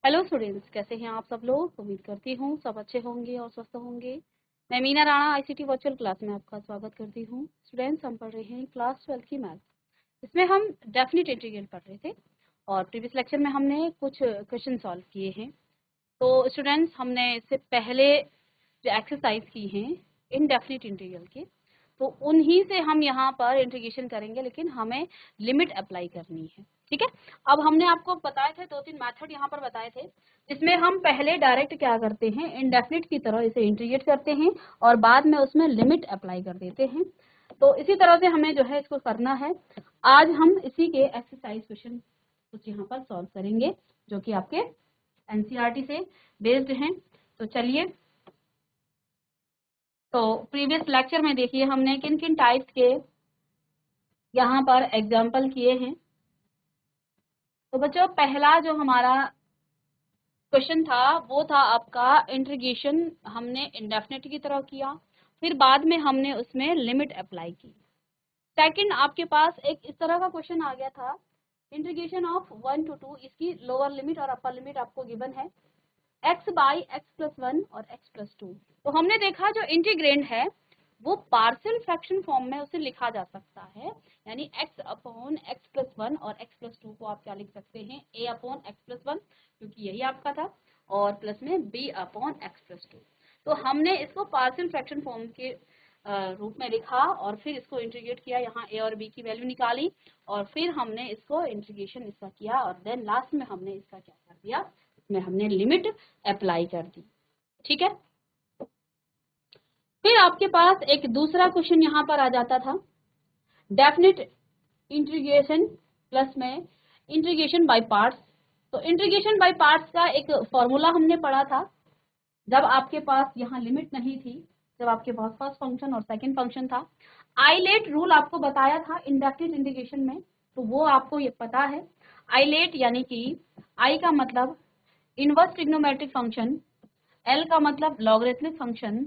Hello students, कैसे हैं आप सब लोग। उम्मीद करती हूँ सब अच्छे होंगे और स्वस्थ होंगे। मैं Meena Rana ICT virtual class में आपका स्वागत करती हूँ। स्टूडेंट्स, हम पढ़ रहे हैं क्लास 12 की मैथ। इसमें हम डेफिनेट इंटीग्रल पढ़ रहे थे और प्रीवियस लेक्चर में हमने कुछ क्वेश्चन सॉल्व किए हैं। तो स्टूडेंट्स, हमने इससे पहले जो एक्सरसाइज की हैं इनडेफिनिट इंटीग्रल के, तो उन्हीं से हम यहाँ पर इंटीग्रेशन करेंगे, लेकिन हमें लिमिट अप्लाई करनी है। ठीक है। अब हमने आपको बताए थे 2-3 मेथड यहाँ पर बताए थे, जिसमें हम पहले डायरेक्ट क्या करते हैं, इनडेफिनिट की तरह इसे इंटीग्रेट करते हैं और बाद में उसमें लिमिट अप्लाई कर देते हैं। तो इसी तरह से हमें जो है इसको करना है। आज हम इसी के एक्सरसाइज क्वेश्चन कुछ यहाँ पर सॉल्व करेंगे, जो कि आपके एनसीईआरटी से बेस्ड हैं। तो चलिए, तो प्रीवियस लेक्चर में देखिए हमने किन किन टाइप्स के यहाँ पर एग्जाम्पल किए हैं। तो बच्चों, पहला जो हमारा क्वेश्चन था वो था आपका इंटीग्रेशन हमने इंडेफिनिट की तरह किया, फिर बाद में हमने उसमें लिमिट अप्लाई की। सेकंड, आपके पास एक इस तरह का क्वेश्चन आ गया था, इंटीग्रेशन ऑफ 1 to 2, इसकी लोअर लिमिट और अपर लिमिट आपको गिवन है, x बाई x+1 और x+2। तो हमने देखा जो इंटीग्रेंड है वो पार्शियल फ्रैक्शन फॉर्म में उसे लिखा जा सकता है, यानी x/x+1 और x+2 को आप क्या लिख सकते हैं, a/x+1, क्योंकि यही आपका था, और प्लस में b/x+2। तो हमने इसको पार्शियल फ्रैक्शन फॉर्म के रूप में लिखा और फिर इसको इंटीग्रेट किया, यहाँ a और b की वैल्यू निकाली और फिर हमने इसको इंटीग्रेशन इसका किया और देन लास्ट में हमने इसका क्या कर दिया, इसमें हमने लिमिट अप्लाई कर दी। ठीक है। फिर आपके पास एक दूसरा क्वेश्चन यहाँ पर आ जाता था, डेफिनिट इंटीग्रेशन प्लस में इंटीग्रेशन बाय पार्ट्स। तो इंटीग्रेशन बाय पार्ट्स का एक फॉर्मूला हमने पढ़ा था, जब आपके पास यहाँ लिमिट नहीं थी, जब आपके पास फर्स्ट फंक्शन और सेकंड फंक्शन था। आइलेट रूल आपको बताया था इंडेफिनिट इंटीग्रेशन में, तो वो आपको ये पता है। आइलेट यानी कि आई का मतलब इनवर्स ट्रिग्नोमेट्रिक फंक्शन, एल का मतलब लॉगरिथमिक फंक्शन,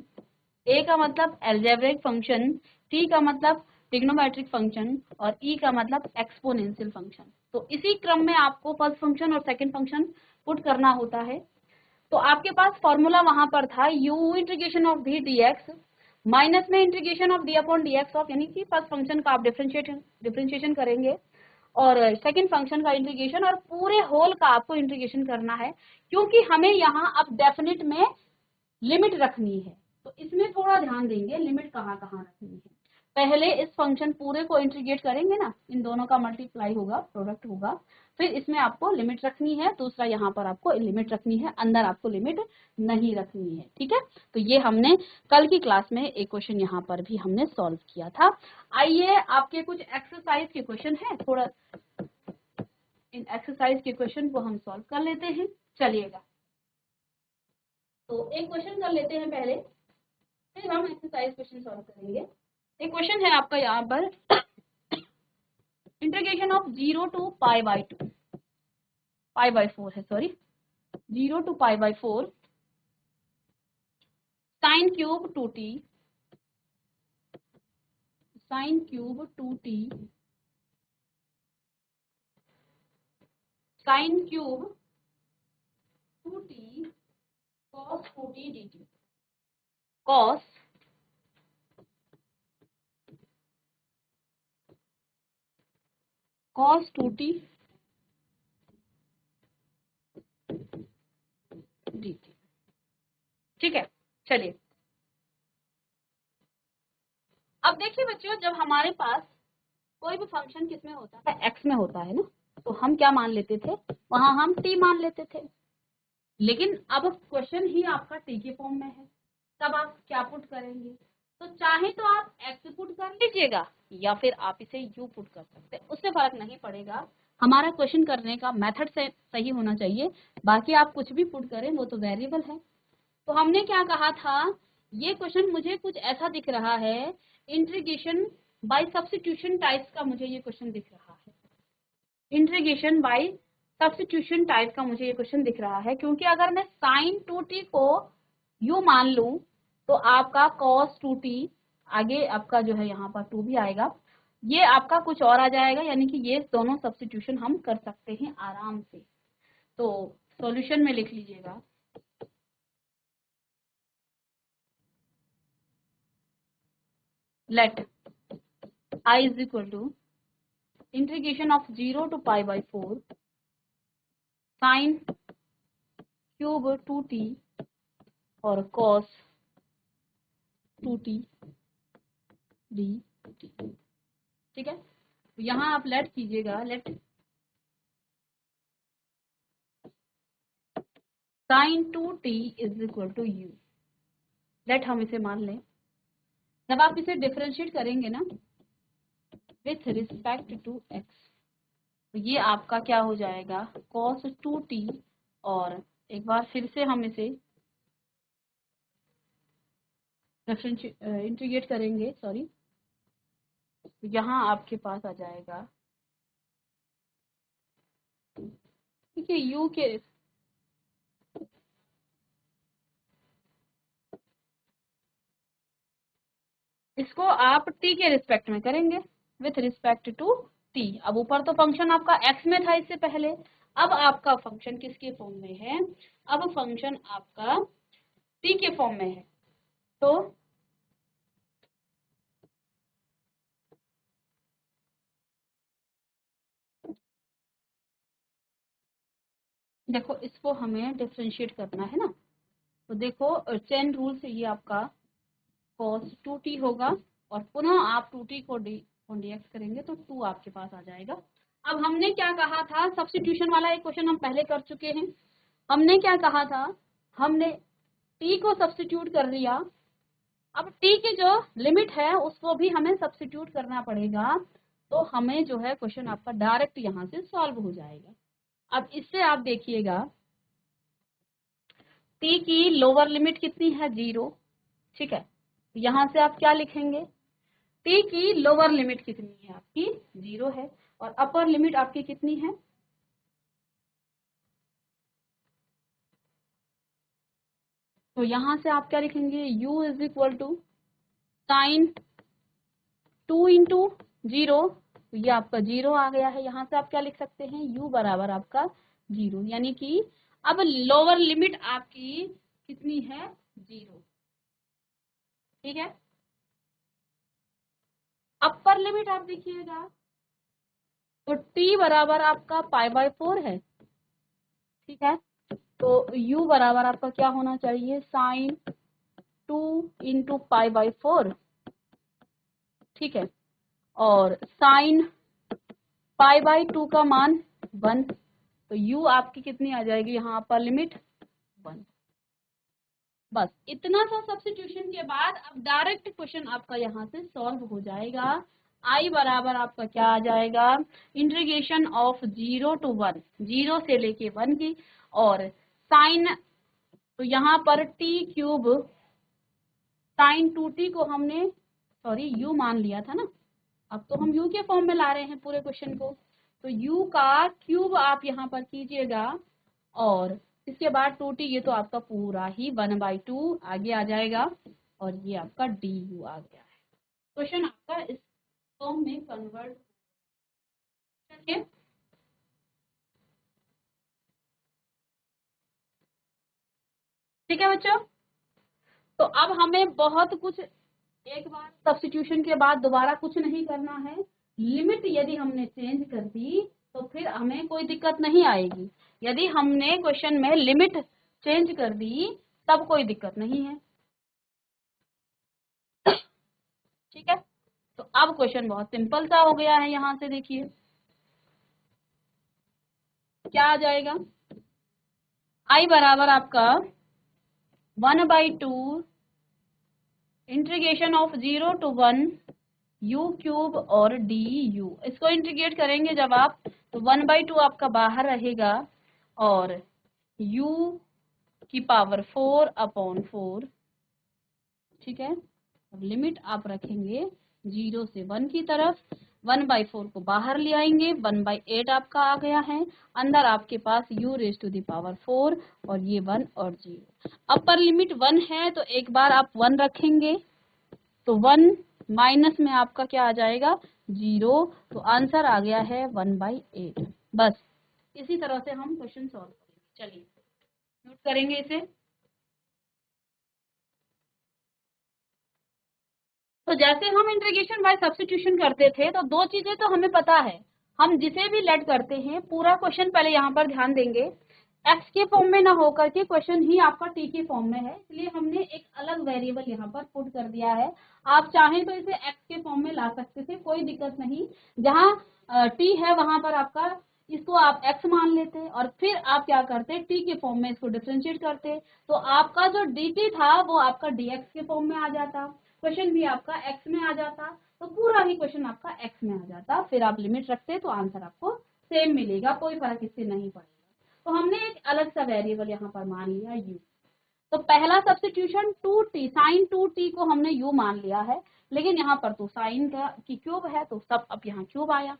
ए का मतलब अलजेब्रिक फंक्शन, टी का मतलब ट्रिग्नोमेट्रिक फंक्शन और ई का मतलब एक्सपोनेंशियल फंक्शन। तो इसी क्रम में आपको फर्स्ट फंक्शन और सेकंड फंक्शन पुट करना होता है। तो आपके पास फॉर्मूला वहां पर था u integration of v dx minus में integration of d upon dx of, यानी कि फर्स्ट फंक्शन का आप डिफरेंशिएशन करेंगे और सेकंड फंक्शन का इंटीग्रेशन और पूरे होल का आपको इंटीग्रेशन करना है, क्योंकि हमें यहाँ अब डेफिनिट में लिमिट रखनी है। तो इसमें थोड़ा ध्यान देंगे, लिमिट कहाँ कहाँ रखनी है। पहले इस फंक्शन पूरे को इंटीग्रेट करेंगे ना, इन दोनों का मल्टीप्लाई होगा, प्रोडक्ट होगा, फिर इसमें आपको लिमिट रखनी है। दूसरा यहाँ पर आपको लिमिट रखनी है, अंदर आपको लिमिट नहीं रखनी है। ठीक है। तो ये हमने कल की क्लास में एक क्वेश्चन यहाँ पर भी हमने सॉल्व किया था। आइए, आपके कुछ एक्सरसाइज के क्वेश्चन है, थोड़ा इन एक्सरसाइज के क्वेश्चन को हम सॉल्व कर लेते हैं। चलिएगा, तो एक क्वेश्चन कर लेते हैं पहले, फिर हम एक्सरसाइज क्वेश्चन सॉल्व करेंगे। एक क्वेश्चन है आपका यहाँ पर, इंटीग्रेशन ऑफ 0 to π/2, π/4 है, sorry, 0 to π/4 sin cube 2t, sin cube 2t, sin cube 2t cos 2t dt, cos 2t dt। ठीक है। चलिए, अब देखिए बच्चों, जब हमारे पास कोई भी फंक्शन किस में होता है, x में होता है ना, तो हम क्या मान लेते थे, वहां हम t मान लेते थे। लेकिन अब क्वेश्चन ही आपका टी के फॉर्म में है, तब आप क्या पुट करेंगे। तो चाहे तो आप एक्स पुट कर लीजिएगा या फिर आप इसे यू पुट कर सकते हैं, उससे फर्क नहीं पड़ेगा। हमारा क्वेश्चन करने का मेथड से सही होना चाहिए, बाकी आप कुछ भी पुट करें वो तो वेरिएबल है। तो हमने क्या कहा था, ये क्वेश्चन मुझे कुछ ऐसा दिख रहा है, इंटीग्रेशन बाय सब्स्टिट्यूशन टाइप्स का मुझे ये क्वेश्चन दिख रहा है, इंटीग्रेशन बाय सब्स्टिट्यूशन टाइप का मुझे ये क्वेश्चन दिख रहा है। क्योंकि अगर मैं sin 2t को u मान लूं तो आपका cos 2t, आगे आपका जो है यहाँ पर 2 भी आएगा, ये आपका कुछ और आ जाएगा, यानी कि ये दोनों सब्स्टिट्यूशन हम कर सकते हैं आराम से। तो सॉल्यूशन में लिख लीजिएगा। Let I is equal to integration of 0 to pi by 4 sin cube 2t और cos 2t dt। ठीक है, तो यहाँ आप लेट कीजिएगा, let sin 2t is equal to u। Let हम इसे मान लें, जब आप इसे डिफरेंशिएट करेंगे ना विथ रिस्पेक्ट टू x, तो ये आपका क्या हो जाएगा cos 2t, और एक बार फिर से हम इसे इंटीग्रेट करेंगे, सॉरी, तो यहाँ आपके पास आ जाएगा, ठीक है, u के इसको आप t के रिस्पेक्ट में करेंगे विथ रिस्पेक्ट टू t। अब ऊपर तो फंक्शन आपका x में था इससे पहले, अब आपका फंक्शन किसके फॉर्म में है, अब फंक्शन आपका t के फॉर्म में है। तो देखो इसको हमें डिफरेंशिएट करना है ना, तो देखो चेन रूल से ये आपका cos 2t होगा, और पुनः आप 2t को dx करेंगे तो 2 आपके पास आ जाएगा। अब हमने क्या कहा था, सब्स्टिट्यूशन वाला एक क्वेश्चन हम पहले कर चुके हैं। हमने क्या कहा था, हमने t को सब्स्टिट्यूट कर लिया, अब t की जो लिमिट है उसको भी हमें सब्स्टिट्यूट करना पड़ेगा, तो हमें जो है क्वेश्चन आपका डायरेक्ट यहाँ से सॉल्व हो जाएगा। अब इससे आप देखिएगा t की लोअर लिमिट कितनी है 0, ठीक है, यहाँ से आप क्या लिखेंगे, t की लोअर लिमिट कितनी है आपकी 0 है, और अपर लिमिट आपकी कितनी है, तो यहाँ से आप क्या लिखेंगे u is equal to sine 2 into 0, तो ये आपका 0 आ गया है। यहाँ से आप क्या लिख सकते हैं, u बराबर आपका 0, यानी कि अब लोअर लिमिट आपकी कितनी है 0, ठीक है। अपर लिमिट आप देखिएगा तो t बराबर आपका पाई बाय 4 है, ठीक है, तो u बराबर आपका क्या होना चाहिए साइन 2 इंटू पाई बाय 4, ठीक है, और साइन पाई बाय 2 का मान 1, तो u आपकी कितनी आ जाएगी यहाँ अपर लिमिट 1। बस इतना सा सब्स्टिट्यूशन के बाद अब डायरेक्ट क्वेश्चन आपका यहाँ से सॉल्व हो जाएगा। I बराबर आपका क्या आ जाएगा, इंटीग्रेशन ऑफ 0 to 1, 0 से लेके 1 की, और साइन, तो यहाँ पर t क्यूब साइन 2t को हमने सॉरी u मान लिया था ना, अब तो हम u के फॉर्म में ला रहे हैं पूरे क्वेश्चन को, तो u का क्यूब आप यहाँ पर कीजिएगा, और इसके बाद 2t, ये तो आपका पूरा ही 1/2 आगे आ जाएगा, और ये आपका du आ गया है। क्वेश्चन आपका इस फॉर्म में कन्वर्ट, चलिए ठीक है बच्चों। तो अब हमें बहुत कुछ, एक बार सब्स्टिट्यूशन के बाद दोबारा कुछ नहीं करना है, लिमिट यदि हमने चेंज कर दी तो फिर हमें कोई दिक्कत नहीं आएगी, यदि हमने क्वेश्चन में लिमिट चेंज कर दी तब कोई दिक्कत नहीं है, ठीक है। तो अब क्वेश्चन बहुत सिंपल सा हो गया है, यहाँ से देखिए क्या आ जाएगा, I बराबर आपका 1/2 integration of 0 to 1 u cube और du, इसको इंटीग्रेट करेंगे जब आप, तो 1/2 आपका बाहर रहेगा, और u की पावर 4/4, ठीक है। अब लिमिट आप रखेंगे 0 से 1 की तरफ, 1/4 को बाहर ले आएंगे, 1/8 आपका आ गया है, अंदर आपके पास u raise to the power 4, और ये 1 और 0, अपर लिमिट 1 है तो एक बार आप 1 रखेंगे, तो 1 माइनस में आपका क्या आ जाएगा 0, तो आंसर आ गया है 1/8। बस इसी तरह से हम क्वेश्चन सॉल्व करेंगे। चलिए म्यूट करेंगे इसे। तो जैसे हम इंटीग्रेशन बाय सब्स्टिट्यूशन करते थे तो दो चीजें तो हमें पता है, हम जिसे भी लेट करते हैं पूरा क्वेश्चन पहले यहाँ पर ध्यान देंगे एक्स के फॉर्म में ना होकर के क्वेश्चन ही आपका टी के फॉर्म में है, इसलिए हमने एक अलग वेरिएबल यहाँ पर पुट कर दिया है। आप चाहें तो इसे एक्स के फॉर्म में ला सकते थे, कोई दिक्कत नहीं। जहाँ टी है वहां पर आपका इसको आप एक्स मान लेते और फिर आप क्या करते टी के फॉर्म में इसको डिफ्रेंशिएट करते, तो आपका जो डी टी था वो आपका डीएक्स के फॉर्म में आ जाता, क्वेश्चन भी आपका एक्स में आ जाता, तो पूरा ही क्वेश्चन आपका एक्स में आ जाता। फिर आप लिमिट रखते तो आंसर आपको सेम मिलेगा, कोई फर्क इससे नहीं पड़ेगा। तो हमने एक अलग सा वेरिएबल यहाँ पर मान लिया u। तो पहला सब्स्टिट्यूशन 2t साइन 2t को हमने u मान लिया है, लेकिन यहाँ पर तो साइन का की क्यूब है तो सब अब यहाँ क्यूब आया।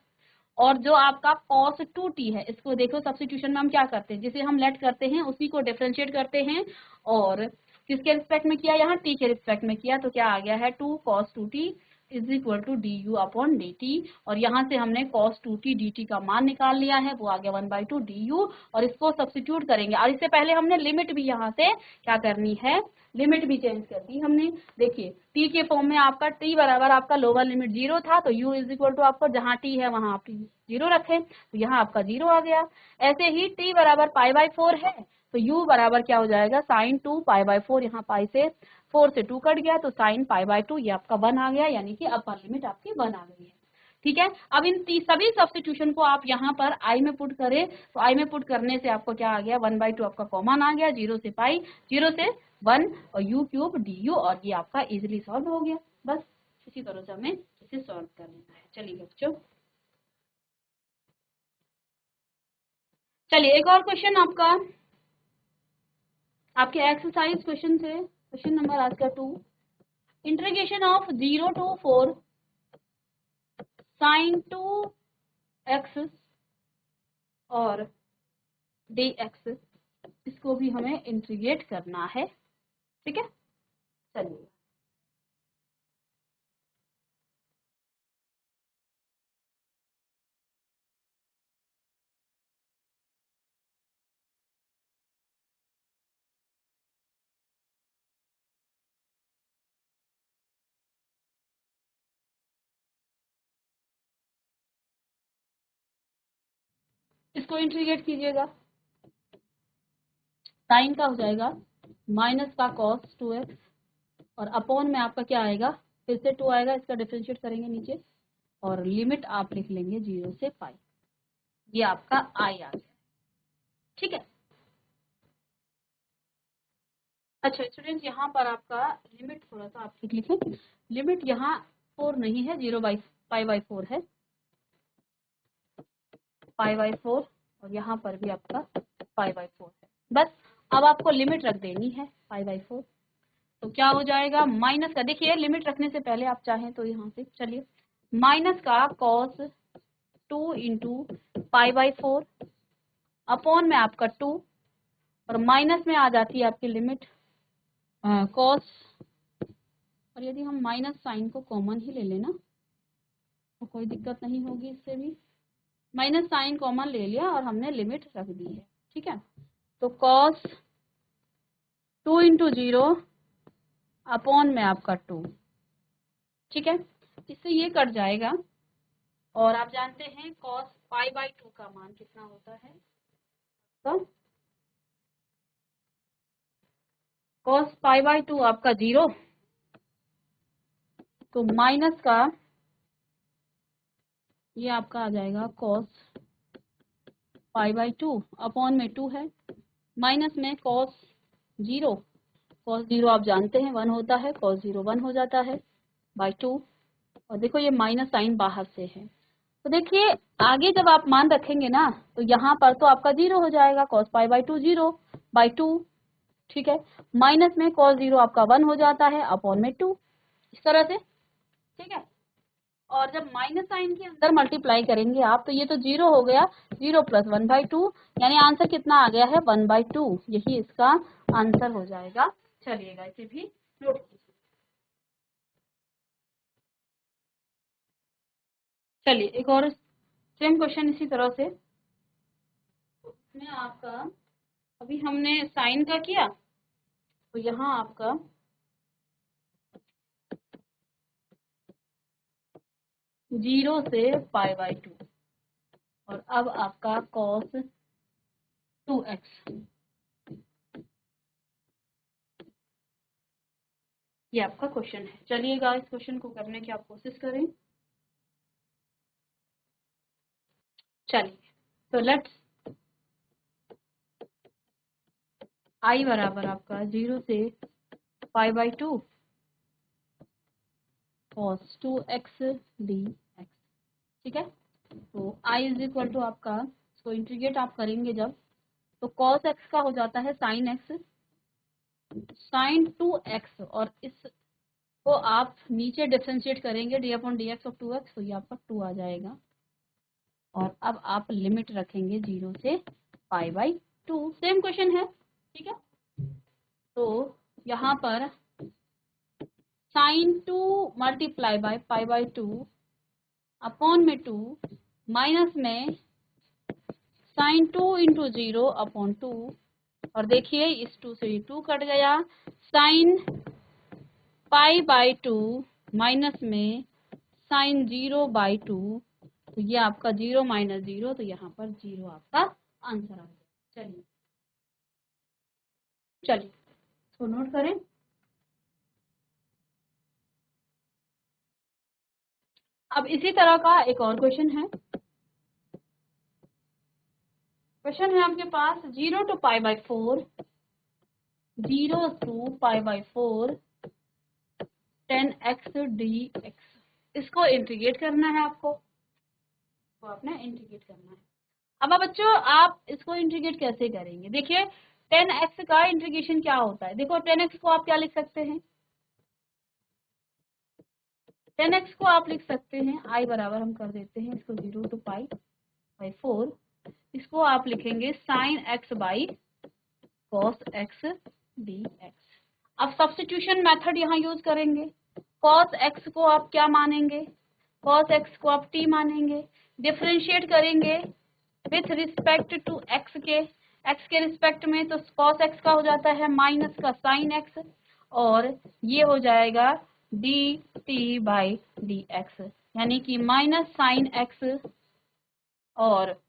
और जो आपका cos 2t है इसको देखो सब्स्टिट्यूशन में हम क्या करते हैं, जिसे हम लेट करते हैं उसी को डिफरेंशिएट करते हैं और किसके रिस्पेक्ट में किया, यहाँ t के रिस्पेक्ट में किया, तो क्या आ गया है 2 cos 2t is equal to d u upon d t. और यहाँ से हमने cos 2t dt का मान निकाल लिया है, वो आ गया 1/2 du। और इसको सब्स्टिट्यूट करेंगे और इससे पहले हमने लिमिट भी यहाँ से क्या करनी है, लिमिट भी चेंज कर दी हमने। देखिए t के फॉर्म में आपका t बराबर आपका लोअर लिमिट 0 था, तो u इज इक्वल टू आपको जहाँ t है वहाँ आप 0 रखें, तो यहाँ आपका 0 आ गया। ऐसे ही t बराबर π/4 है, तो u बराबर क्या हो जाएगा साइन 2 π/4, यहाँ पाई से 4 से 2 कट गया तो साइन π/2 ये आपका 1 आ गया, यानी कि अपर लिमिट आपकी 1 आ गई है। ठीक है, अब इन सभी सब्स्टिट्यूशन को आप यहाँ पर आई में पुट करें, तो आई में पुट करने से आपको क्या आ गया 1/2 आपका कॉमन आ गया, 0 से पाई 0 से 1 और u क्यूब डी यू, और ये आपका इजिली सॉल्व हो गया। बस इसी तरह से हमें इसे सॉल्व कर लेना है। चलिए बच्चों, चलिए एक और क्वेश्चन आपके एक्सरसाइज क्वेश्चन से, क्वेश्चन नंबर आज का 2, integration of 0 to 4 sin 2x और dx, इसको भी हमें इंटीग्रेट करना है। ठीक है, चलिए इसको इंटीग्रेट कीजिएगा, साइन का हो जाएगा माइनस का cos 2x और अपॉन में आपका क्या आएगा, फिर से 2 आएगा, इसका डिफरेंशिएट करेंगे नीचे और लिमिट आप लिख लेंगे 0 से पाई, ये आपका आई आ गया। ठीक है, अच्छा स्टूडेंट्स यहाँ पर आपका लिमिट थोड़ा सा आप लिखें, लिमिट यहाँ 4 नहीं है, 0/π/4 है, π/4 और यहाँ पर भी आपका π/4 है। बस अब आपको लिमिट रख देनी है π/4, तो क्या हो जाएगा माइनस का, देखिए लिमिट रखने से पहले आप चाहें तो यहाँ से चलिए माइनस का cos 2 इंटू π/4 अपॉन में आपका 2 और माइनस में आ जाती है आपकी लिमिट cos, और यदि हम माइनस साइन को कॉमन ही ले लेना तो कोई दिक्कत नहीं होगी, इससे भी माइनस साइन कॉमन ले लिया और हमने लिमिट रख दी है। ठीक है, तो cos 2 इंटू 0 अपॉन में आपका 2, ठीक है, इससे ये कट जाएगा और आप जानते हैं cos π/2 का मान कितना होता है, तो cos π/2 आपका 0, तो माइनस का ये आपका आ जाएगा cos π/2 अपॉन में 2 है, माइनस में cos 0 आप जानते हैं 1 होता है, cos 0 1 हो जाता है बाई 2, और देखो ये माइनस साइन बाहर से है, तो देखिए आगे जब आप मान रखेंगे ना तो यहाँ पर तो आपका 0 हो जाएगा, cos π/2 0/2, ठीक है, माइनस में cos 0 आपका 1 हो जाता है अपॉन में 2, इस तरह से। ठीक है, और जब माइनस साइन के अंदर मल्टीप्लाई करेंगे आप तो ये तो 0 हो गया, 0 + 1/2, यानी आंसर कितना आ गया है 1/2, यही इसका आंसर हो जाएगा। चलिएगा इसे भी नोट कीजिए। चलिए एक और सेम क्वेश्चन इसी तरह से, इसमें आपका अभी हमने साइन का किया, तो यहाँ आपका 0 से π/2, और अब आपका cos 2x, ये आपका क्वेश्चन है। चलिएगा इस क्वेश्चन को करने की आप कोशिश करें। चलिए, तो लेट्स i बराबर आपका 0 से π/2 cos 2x dx, ठीक है। तो i इज इक्वल टू आपका, इसको इंटीग्रेट आप करेंगे जब, तो cos x का हो जाता है sin x, sin 2x, और इसको आप नीचे डिफरेंशिएट करेंगे d/dx ऑफ 2x, तो ये आपका 2 आ जाएगा। और अब आप लिमिट रखेंगे 0 से π/2, सेम क्वेश्चन है, ठीक है। तो यहाँ पर sin 2 मल्टीप्लाई बाय π/2 अपॉन में 2, माइनस में sin 2 इंटू 0 अपॉन 2, और देखिए इस 2 से 2 कट गया, sin π/2 माइनस में sin 0/2, तो ये आपका 0 माइनस 0, तो यहाँ पर 0 आपका आंसर आ गया। चलिए चलिए तो नोट करें। अब इसी तरह का एक और क्वेश्चन है। क्वेश्चन है आपके पास 0 to π/4, 0 to π/4 10x dx, इसको इंटीग्रेट करना है आपको, तो आपने इंटीग्रेट करना है। अब बच्चों आप इसको इंटीग्रेट कैसे करेंगे? देखिए 10x का इंटीग्रेशन क्या होता है, देखो 10x को आप क्या लिख सकते हैं, 10x को आप लिख सकते हैं i बराबर, हम कर देते हैं इसको 0 to π/4, इसको आप लिखेंगे sin x by cos x dx। अब सब्स्टिट्यूशन मेथड यहाँ यूज करेंगे, cos x को आप क्या मानेंगे, cos x को आप t मानेंगे, डिफरेंशिएट करेंगे विथ रिस्पेक्ट टू x के रिस्पेक्ट में, तो cos x का हो जाता है माइनस का sin x, और ये हो जाएगा dt बाई dx, यानी कि माइनस sin x और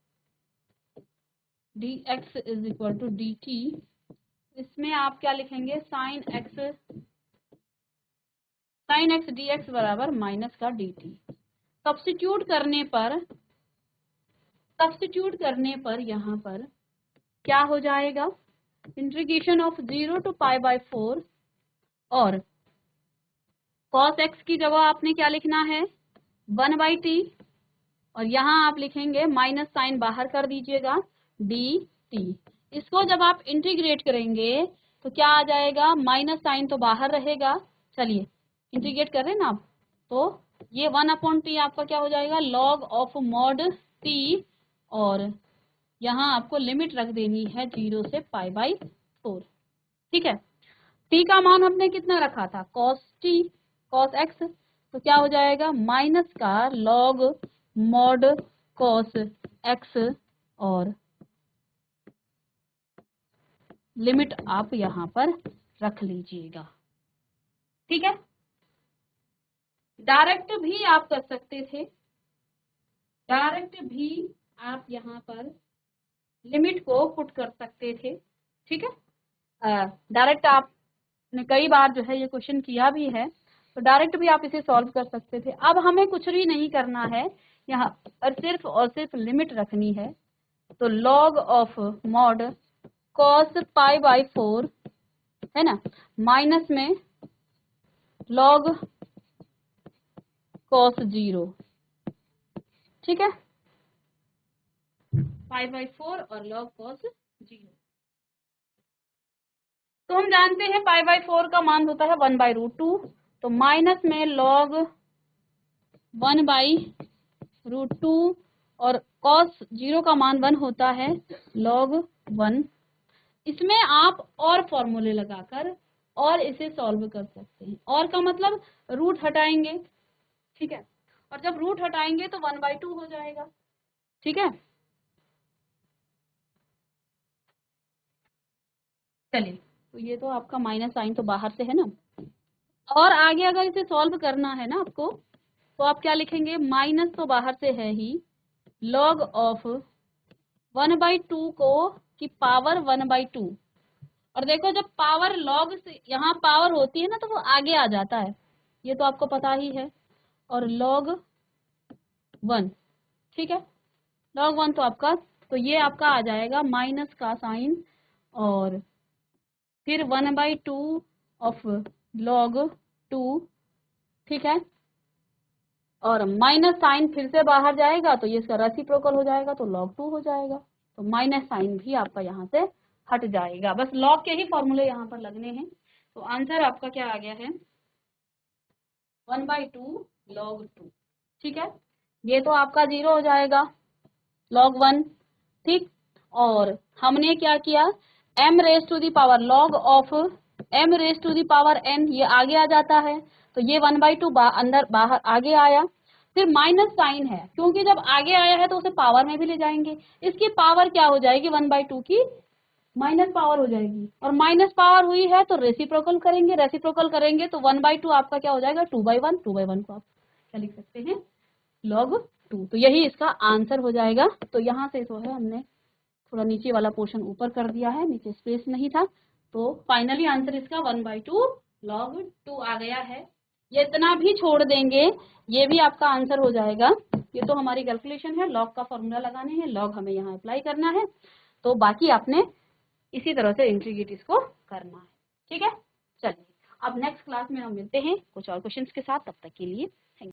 dx is equal to dt। इसमें आप क्या लिखेंगे, sin x dx बराबर माइनस का dt। सब्स्टिट्यूट करने पर यहाँ पर क्या हो जाएगा, इंटीग्रेशन ऑफ 0 to π/4, और cos x की जगह आपने क्या लिखना है 1/t, और यहाँ आप लिखेंगे माइनस साइन बाहर कर दीजिएगा dt। इसको जब आप इंटीग्रेट करेंगे तो क्या आ जाएगा, माइनस साइन तो बाहर रहेगा, चलिए इंटीग्रेट कर रहे हैं ना आप, तो ये 1/t आपका क्या हो जाएगा log ऑफ मॉड t, और यहाँ आपको लिमिट रख देनी है 0 से π/4, ठीक है। t का मान हमने कितना रखा था, cos x, तो क्या हो जाएगा माइनस का log मॉड cos x, और लिमिट आप यहाँ पर रख लीजिएगा, ठीक है। डायरेक्ट भी आप कर सकते थे, डायरेक्ट भी आप यहाँ पर लिमिट को पुट कर सकते थे, ठीक है। डायरेक्ट आपने कई बार जो है ये क्वेश्चन किया भी है, तो डायरेक्ट भी आप इसे सॉल्व कर सकते थे। अब हमें कुछ भी नहीं करना है, यहाँ पर सिर्फ और सिर्फ लिमिट रखनी है, तो log ऑफ मॉड cos π/4 है ना, माइनस में log cos 0, ठीक है, π/4 और log cos 0। तो हम जानते हैं π/4 का मान होता है 1/√2, तो माइनस में log 1/√2, और cos 0 का मान 1 होता है log 1। इसमें आप और फॉर्मूले लगाकर और इसे सॉल्व कर सकते हैं, और का मतलब रूट हटाएंगे, ठीक है, और जब रूट हटाएंगे तो 1/2 हो जाएगा, ठीक है। चलिए, तो ये तो आपका माइनस साइन तो बाहर से है ना, और आगे अगर इसे सॉल्व करना है ना आपको, तो आप क्या लिखेंगे, माइनस तो बाहर से है ही, लॉग ऑफ 1/2 को की पावर 1/2। और देखो जब पावर लॉग से यहाँ पावर होती है ना तो वो आगे आ जाता है, ये तो आपको पता ही है। और log 1, ठीक है, log 1 तो आपका, तो ये आपका आ जाएगा माइनस का साइन, और फिर 1/2 ऑफ log 2, ठीक है, और माइनस साइन फिर से बाहर जाएगा तो ये इसका रेसिप्रोकल हो जाएगा, तो log 2 हो जाएगा। तो माइनस साइन भी आपका यहाँ से हट जाएगा, बस log के ही फॉर्मूले यहाँ पर लगने हैं। तो आंसर आपका क्या आ गया है, 1/2 log 2, ठीक है, ये तो आपका 0 हो जाएगा, log 1, ठीक। और हमने क्या किया, m raise to the power log of m raise to the power n, ये आगे आ जाता है, तो ये 1/2 अंदर बाहर आगे आया। फिर माइनस साइन है, क्योंकि जब आगे आया है तो उसे पावर में भी ले जाएंगे, इसकी पावर क्या हो जाएगी, 1/2 की माइनस पावर हो जाएगी, और माइनस पावर हुई है तो रेसिप्रोकल करेंगे, रेसिप्रोकल करेंगे तो 1/2 आपका क्या हो जाएगा, 2/1, 2/1 को आप क्या लिख सकते हैं, log 2। तो यही इसका आंसर हो जाएगा। तो यहाँ से जो है हमने थोड़ा नीचे वाला पोर्शन ऊपर कर दिया है, नीचे स्पेस नहीं था, तो फाइनली आंसर इसका 1/2 log 2 आ गया है। ये इतना भी छोड़ देंगे, ये भी आपका आंसर हो जाएगा। ये तो हमारी कैलकुलेशन है, log का फॉर्मूला लगाने हैं, log हमें यहाँ अप्लाई करना है, तो बाकी आपने इसी तरह से इंटीग्रेट इसको करना है, ठीक है। चलिए, अब नेक्स्ट क्लास में हम मिलते हैं कुछ और क्वेश्चंस के साथ, तब तक के लिए थैंक यू।